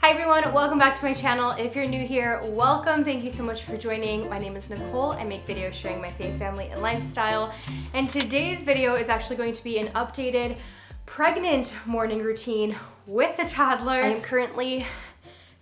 Hi everyone, welcome back to my channel. If you're new here, welcome. Thank you so much for joining. My name is Nicole. I make videos sharing my faith, family, and lifestyle. And today's video is actually going to be an updated pregnant morning routine with a toddler. I am currently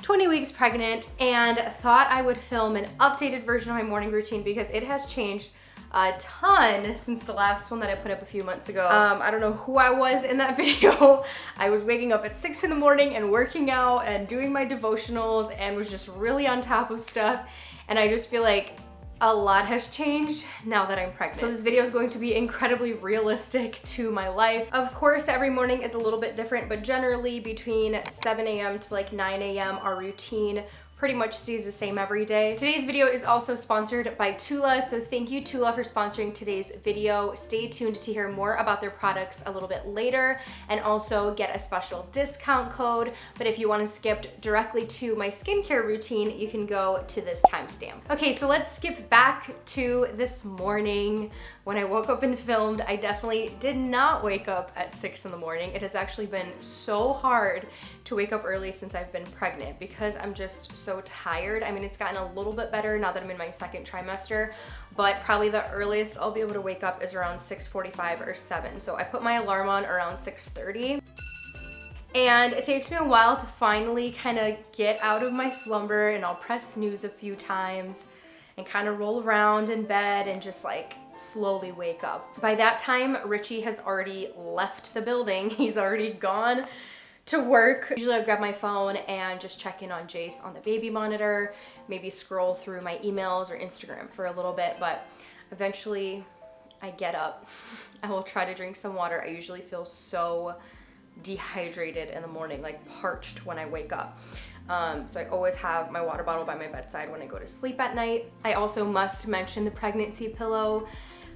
20 weeks pregnant and thought I would film an updated version of my morning routine because it has changed a ton since the last one that I put up a few months ago. I don't know who I was in that video. I was waking up at 6 in the morning and working out and doing my devotionals and was just really on top of stuff. And I just feel like a lot has changed now that I'm pregnant. So this video is going to be incredibly realistic to my life. Of course, every morning is a little bit different, but generally between 7 a.m. to like 9 a.m. our routine pretty much stays the same every day. Today's video is also sponsored by TULA, so thank you TULA for sponsoring today's video. Stay tuned to hear more about their products a little bit later and also get a special discount code. But if you want to skip directly to my skincare routine, you can go to this timestamp. Okay, so let's skip back to this morning. When I woke up and filmed, I definitely did not wake up at 6 in the morning. It has actually been so hard to wake up early since I've been pregnant because I'm just so tired. I mean, it's gotten a little bit better now that I'm in my second trimester, but probably the earliest I'll be able to wake up is around 6:45 or 7. So I put my alarm on around 6:30. And it takes me a while to finally kind of get out of my slumber, and I'll press snooze a few times and kind of roll around in bed and just like slowly wake up. By that time, Richie has already left the building. He's already gone to work. Usually I grab my phone and just check in on Jace on the baby monitor, maybe scroll through my emails or Instagram for a little bit, but eventually I get up. I will try to drink some water. I usually feel so dehydrated in the morning, like parched when I wake up. So I always have my water bottle by my bedside when I go to sleep at night. I also must mention the pregnancy pillow.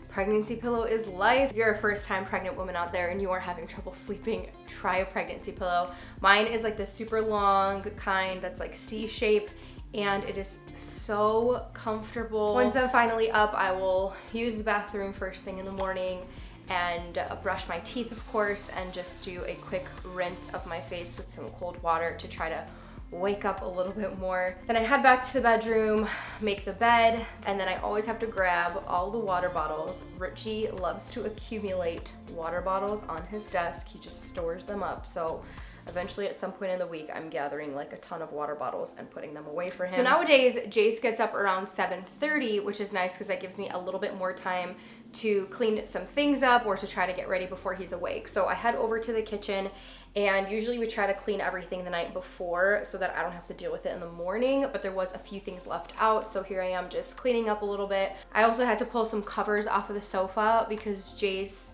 Pregnancy pillow is life. If you're a first-time pregnant woman out there and you are having trouble sleeping, try a pregnancy pillow. Mine is like the super long kind that's like C-shape, and it is so comfortable. Once I'm finally up, I will use the bathroom first thing in the morning and brush my teeth, of course, and just do a quick rinse of my face with some cold water to try to wake up a little bit more. Then I head back to the bedroom, make the bed, and then I always have to grab all the water bottles. Richie loves to accumulate water bottles on his desk. He just stores them up. So eventually at some point in the week, I'm gathering like a ton of water bottles and putting them away for him. So nowadays, Jace gets up around 7:30, which is nice because that gives me a little bit more time to clean some things up or to try to get ready before he's awake. So I head over to the kitchen, and usually we try to clean everything the night before so that I don't have to deal with it in the morning, but there was a few things left out, so here I am just cleaning up a little bit. I also had to pull some covers off of the sofa because Jace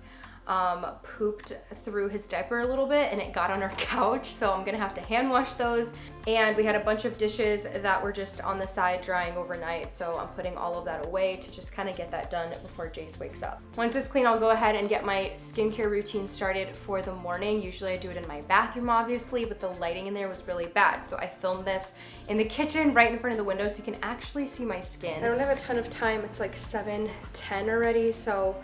pooped through his diaper a little bit and it got on our couch, so I'm gonna have to hand wash those. And we had a bunch of dishes that were just on the side drying overnight, so I'm putting all of that away to just kind of get that done before Jace wakes up. Once it's clean, I'll go ahead and get my skincare routine started for the morning. Usually I do it in my bathroom, obviously, but the lighting in there was really bad, so I filmed this in the kitchen right in front of the window so you can actually see my skin. I don't have a ton of time. It's like 7:10 already, so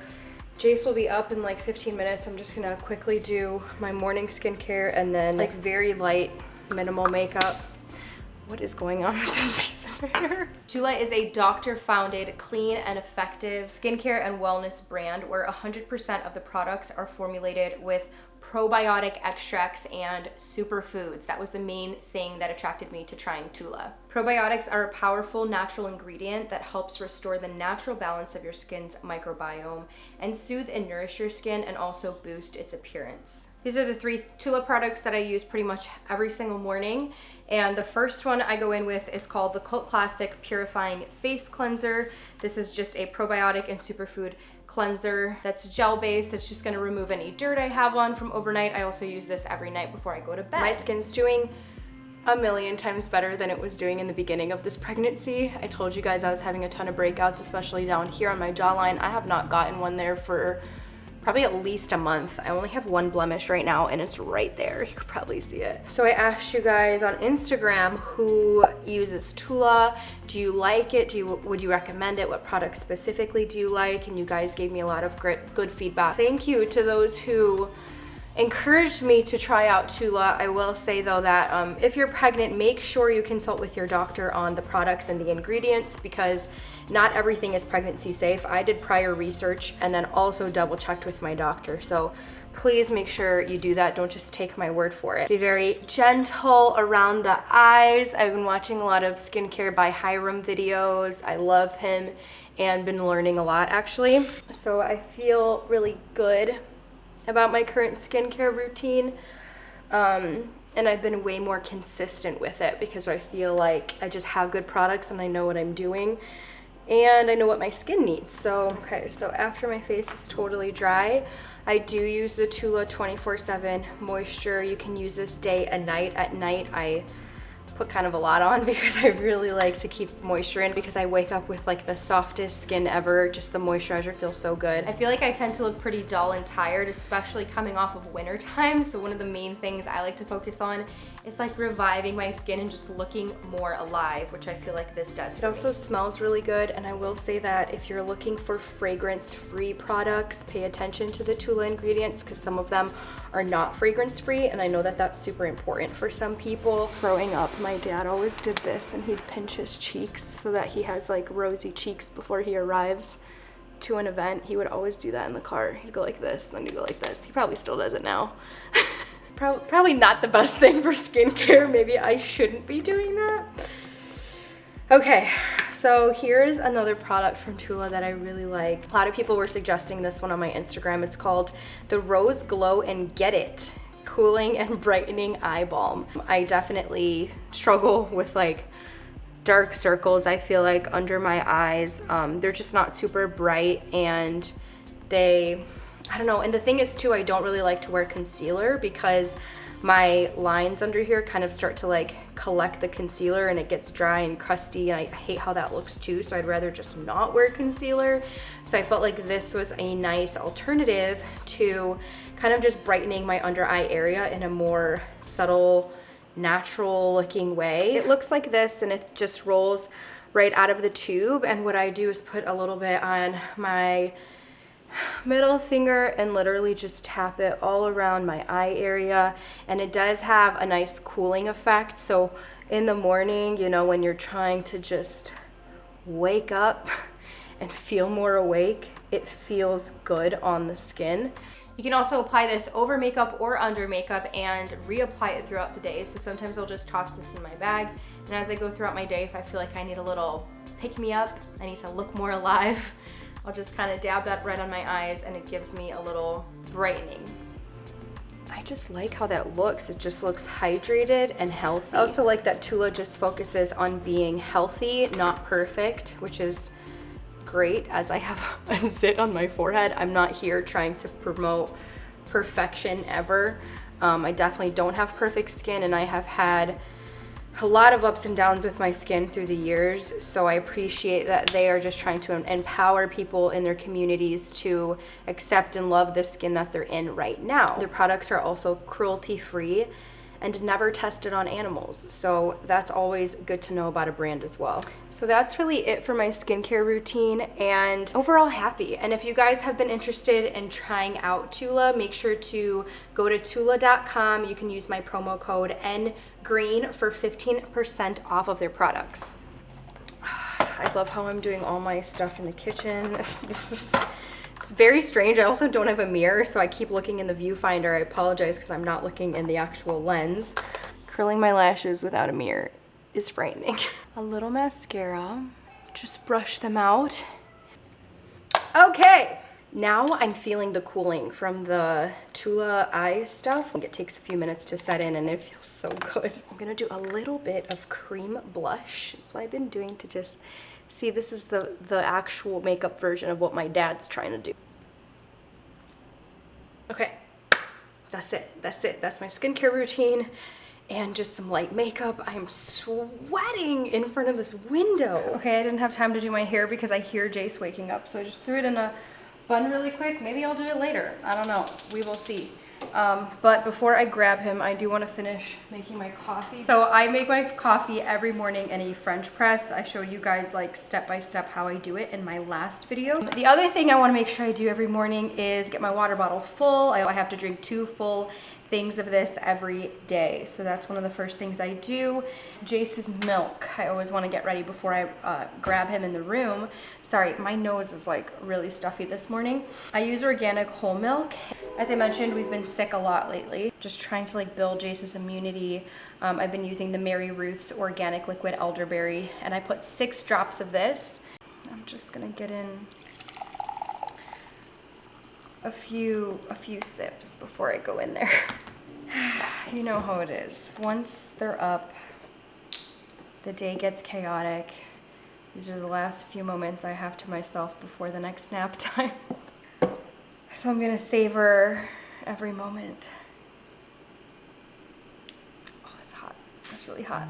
Jace will be up in like 15 minutes. I'm just gonna quickly do my morning skincare and then like very light, minimal makeup. What is going on with this piece of hair? TULA is a doctor-founded, clean and effective skincare and wellness brand where 100% of the products are formulated with probiotic extracts and superfoods. That was the main thing that attracted me to trying TULA. Probiotics are a powerful natural ingredient that helps restore the natural balance of your skin's microbiome and soothe and nourish your skin and also boost its appearance. These are the 3 TULA products that I use pretty much every single morning. And the first one I go in with is called the Cult Classic Purifying Face Cleanser. This is just a probiotic and superfood cleanser that's gel based. It's just gonna remove any dirt I have on from overnight. I also use this every night before I go to bed. My skin's doing a million times better than it was doing in the beginning of this pregnancy. I told you guys I was having a ton of breakouts, especially down here on my jawline. I have not gotten one there for probably at least a month. I only have one blemish right now and it's right there. You could probably see it. So I asked you guys on Instagram who uses TULA. Do you like it? Would you recommend it? What products specifically do you like? And you guys gave me a lot of good feedback. Thank you to those who encouraged me to try out TULA. I will say though that if you're pregnant, make sure you consult with your doctor on the products and the ingredients, because not everything is pregnancy safe. I did prior research and then also double checked with my doctor. So please make sure you do that. Don't just take my word for it. Be very gentle around the eyes. I've been watching a lot of skincare by Hiram videos. I love him and been learning a lot actually. So I feel really good about my current skincare routine. And I've been way more consistent with it because I feel like I just have good products and I know what I'm doing and I know what my skin needs. So, okay, so after my face is totally dry, I do use the TULA 24/7 moisture. You can use this day and night. At night, I put kind of a lot on because I really like to keep moisture in, because I wake up with like the softest skin ever. Just the moisturizer feels so good. I feel like I tend to look pretty dull and tired, especially coming off of winter time. So one of the main things I like to focus on is like reviving my skin and just looking more alive, which I feel like this does. It also smells really good, and I will say that if you're looking for fragrance-free products, pay attention to the TULA ingredients, because some of them are not fragrance-free, and I know that that's super important for some people. Growing up, my dad always did this, and he'd pinch his cheeks so that he has like rosy cheeks before he arrives to an event. He would always do that in the car. He'd go like this, then he'd go like this. He probably still does it now. Probably not the best thing for skincare. Maybe I shouldn't be doing that. Okay, so here's another product from TULA that I really like. A lot of people were suggesting this one on my Instagram. It's called the Rose Glow and Get It Cooling and Brightening Eye Balm. I definitely struggle with like dark circles, I feel like, under my eyes. They're just not super bright, and I don't know. And the thing is too, I don't really like to wear concealer because my lines under here kind of start to like collect the concealer and it gets dry and crusty, and I hate how that looks too, so I'd rather just not wear concealer. So I felt like this was a nice alternative to kind of just brightening my under eye area in a more subtle, natural looking way. It looks like this, and it just rolls right out of the tube, and what I do is put a little bit on my middle finger and literally just tap it all around my eye area, and it does have a nice cooling effect. So in the morning, you know, when you're trying to just wake up and feel more awake, it feels good on the skin. You can also apply this over makeup or under makeup and reapply it throughout the day. So sometimes I'll just toss this in my bag, and as I go throughout my day, if I feel like I need a little pick me up, I need to look more alive, I'll just kind of dab that right on my eyes, and it gives me a little brightening. I just like how that looks. It just looks hydrated and healthy. I also like that TULA just focuses on being healthy, not perfect, which is great, as I have a zit on my forehead. I'm not here trying to promote perfection ever. I definitely don't have perfect skin, and I have had a lot of ups and downs with my skin through the years, so I appreciate that they are just trying to empower people in their communities to accept and love the skin that they're in right now. Their products are also cruelty-free and never tested on animals, so that's always good to know about a brand as well. So that's really it for my skincare routine, and overall happy. And if you guys have been interested in trying out TULA, make sure to go to TULA.com. You can use my promo code NGREEN for 15% off of their products. I love how I'm doing all my stuff in the kitchen. It's very strange. I also don't have a mirror, so I keep looking in the viewfinder. I apologize because I'm not looking in the actual lens. Curling my lashes without a mirror is frightening. A little mascara, just brush them out. Okay, now I'm feeling the cooling from the TULA eye stuff. It takes a few minutes to set in, and it feels so good. I'm gonna do a little bit of cream blush. That's what I've been doing to just see. This is the actual makeup version of what my dad's trying to do. Okay, that's it. That's my skincare routine and just some light makeup. I'm sweating in front of this window. Okay, I didn't have time to do my hair because I hear Jace waking up, so I just threw it in a bun really quick. Maybe I'll do it later. I don't know. We will see. But before I grab him, I do want to finish making my coffee. So I make my coffee every morning in a French press. I showed you guys like step by step how I do it in my last video. The other thing I want to make sure I do every morning is get my water bottle full. I have to drink 2 full things of this every day. So that's one of the first things I do. Jace's milk, I always want to get ready before I grab him in the room. Sorry, my nose is like really stuffy this morning. I use organic whole milk. As I mentioned, we've been sick a lot lately. Just trying to like build Jace's immunity. I've been using the Mary Ruth's organic liquid elderberry, and I put 6 drops of this. I'm just gonna get in a few sips before I go in there. You know how it is. Once they're up, the day gets chaotic. These are the last few moments I have to myself before the next nap time. So I'm gonna savor every moment. Oh, that's hot. That's really hot.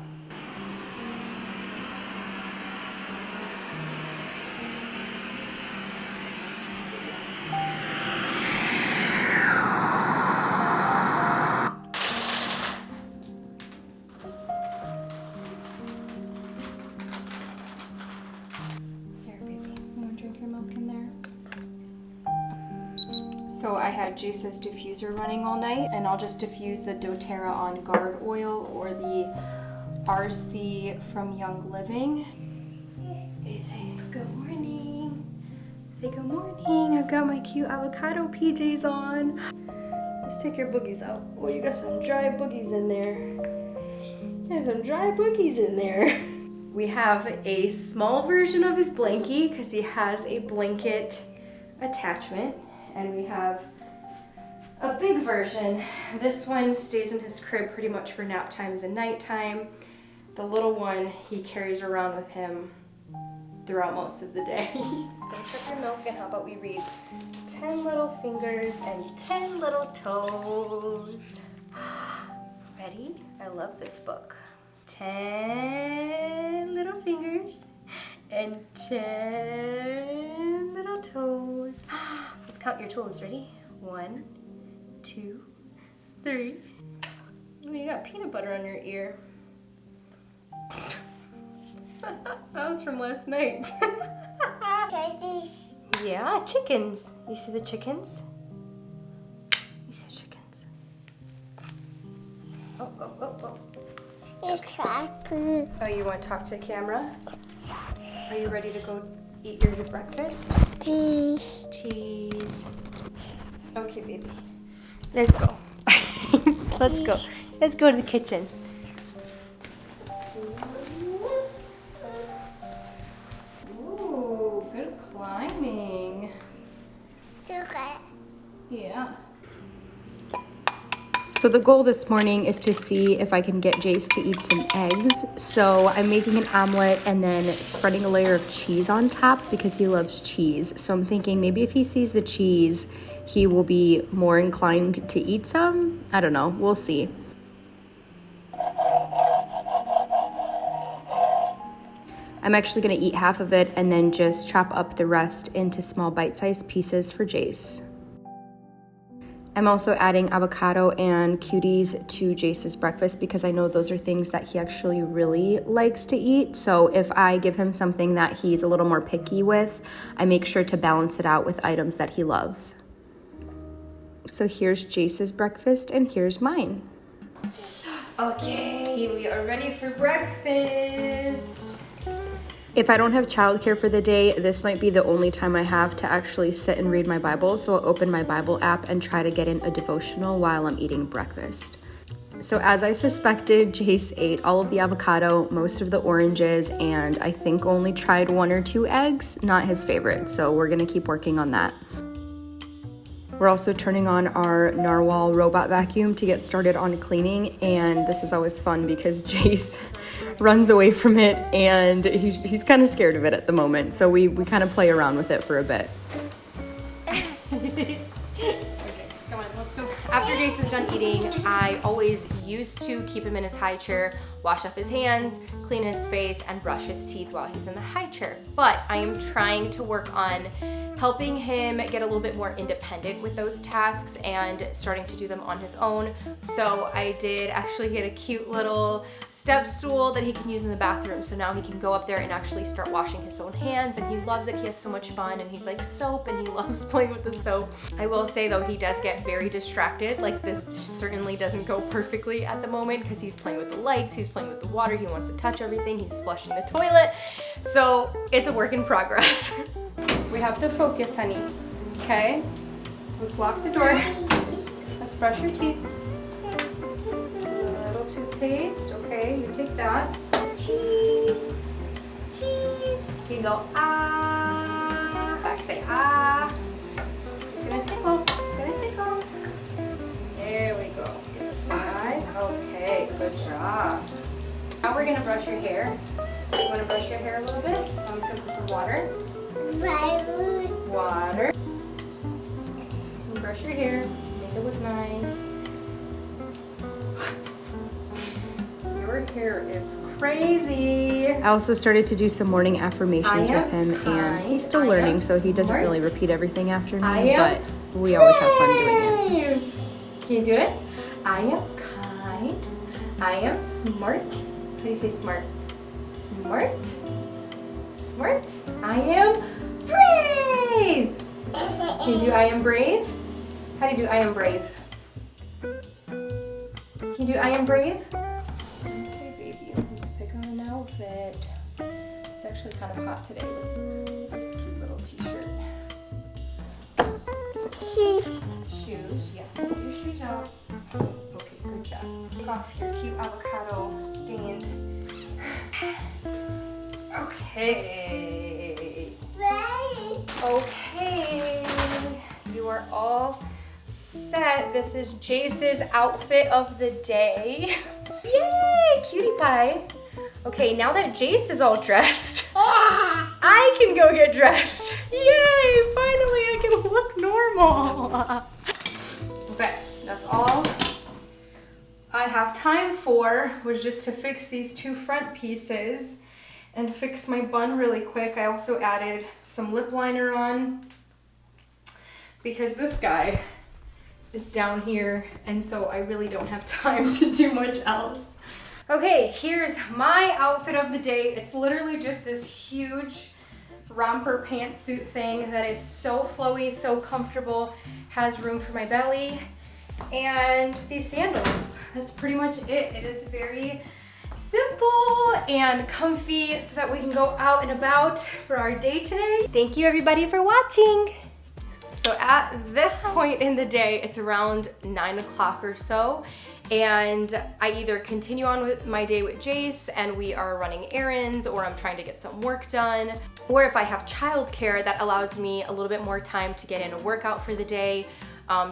So I had Jace's diffuser running all night, and I'll just diffuse the doTERRA on Guard oil or the RC from Young Living. Hey, say good morning. Say good morning. I've got my cute avocado PJs on. Let's take your boogies out. Oh, you got some dry boogies in there. There's some dry boogies in there. We have a small version of his blankie because he has a blanket attachment. And we have a big version. This one stays in his crib pretty much for nap times and nighttime. The little one he carries around with him throughout most of the day. Gonna check your milk, and how about we read 10 little fingers and 10 little toes. Ready? I love this book. 10 little fingers and 10 little toes. Let's count your toes. Ready? 1, 2, 3. Oh, you got peanut butter on your ear. That was from last night. Yeah, chickens. You see the chickens? You see chickens? Oh, oh, oh, oh. Okay. Oh, you want to talk to the camera? Are you ready to go eat your breakfast? Cheese. Okay, baby. Let's go. Let's go. Let's go to the kitchen. Ooh, good climbing. Yeah. So the goal this morning is to see if I can get Jace to eat some eggs. So I'm making an omelet and then spreading a layer of cheese on top because he loves cheese. So I'm thinking maybe if he sees the cheese, he will be more inclined to eat some. I don't know, we'll see. I'm actually gonna eat half of it and then just chop up the rest into small bite-sized pieces for Jace. I'm also adding avocado and cuties to Jace's breakfast because I know those are things that he actually really likes to eat. So if I give him something that he's a little more picky with, I make sure to balance it out with items that he loves. So here's Jace's breakfast and here's mine. Okay, we are ready for breakfast. If I don't have childcare for the day, this might be the only time I have to actually sit and read my Bible. So I'll open my Bible app and try to get in a devotional while I'm eating breakfast. So as I suspected, Jace ate all of the avocado, most of the oranges, and I think only tried 1 or 2 eggs, not his favorite. So we're gonna keep working on that. We're also turning on our Narwhal robot vacuum to get started on cleaning, and this is always fun because Jace runs away from it and he's kind of scared of it at the moment, so we kind of play around with it for a bit. Okay, come on, let's go. After Jace is done eating, I always used to keep him in his high chair, wash off his hands, clean his face, and brush his teeth while he's in the high chair. But I am trying to work on helping him get a little bit more independent with those tasks and starting to do them on his own. So I did actually get a cute little step stool that he can use in the bathroom. So now he can go up there and actually start washing his own hands, and he loves it. He has so much fun, and he's like soap, and he loves playing with the soap. I will say though, he does get very distracted. Like, this certainly doesn't go perfectly at the moment because he's playing with the lights, he's playing with the water, he wants to touch everything, he's flushing the toilet. So it's a work in progress. We have to focus, honey. Okay? Let's lock the door. Let's brush your teeth. A little toothpaste. Okay, you take that. Cheese. Cheese. You go, ah. Back, say, ah. It's gonna tickle. It's gonna tickle. There we go. Get the side. Okay, good job. Now we're gonna brush your hair. You wanna brush your hair a little bit? I'm gonna put some water. Water. And brush your hair. Make it look nice. Your hair is crazy. I also started to do some morning affirmations with him, and he's still learning, so he doesn't really repeat everything after me, but we always have fun doing it. Can you do it? I am kind. I am smart. How do you say smart? Smart. Smart. I am brave. Can you do I am brave? How do you do I am brave? Can you do I am brave? Okay, baby, let's pick on an outfit. It's actually kind of hot today. Let's do this cute little t-shirt. Shoes. Shoes, yeah. Put your shoes out. Okay, good job. Take off your cute avocado stained. Okay. Okay. You are all set. This is Jace's outfit of the day. Yay, cutie pie. Okay, now that Jace is all dressed, I can go get dressed. Yay, finally I can look normal. Okay, that's all I have time for was just to fix these two front pieces and fix my bun really quick. I also added some lip liner on because this guy is down here, and so I really don't have time to do much else. Okay, here's my outfit of the day. It's literally just this huge romper pantsuit thing that is so flowy, so comfortable, has room for my belly, and these sandals. That's pretty much it. It is very simple and comfy so that we can go out and about for our day today. Thank you everybody for watching. So at this point in the day, it's around 9 o'clock or so, and I either continue on with my day with Jace and we are running errands, or I'm trying to get some work done, or if I have childcare, that allows me a little bit more time to get in a workout for the day,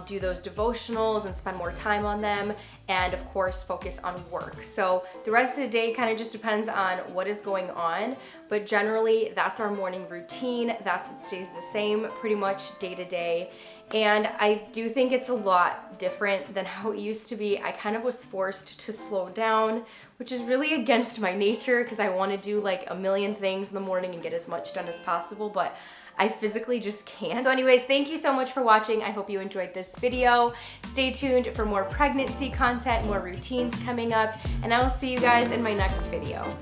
do those devotionals and spend more time on them, and of course focus on work. So the rest of the day kind of just depends on what is going on, but generally that's our morning routine. That's what stays the same pretty much day to day. And I do think it's a lot different than how it used to be. I kind of was forced to slow down, which is really against my nature because I want to do like a million things in the morning and get as much done as possible, but I physically just can't. So anyways, thank you so much for watching. I hope you enjoyed this video. Stay tuned for more pregnancy content, more routines coming up, and I will see you guys in my next video.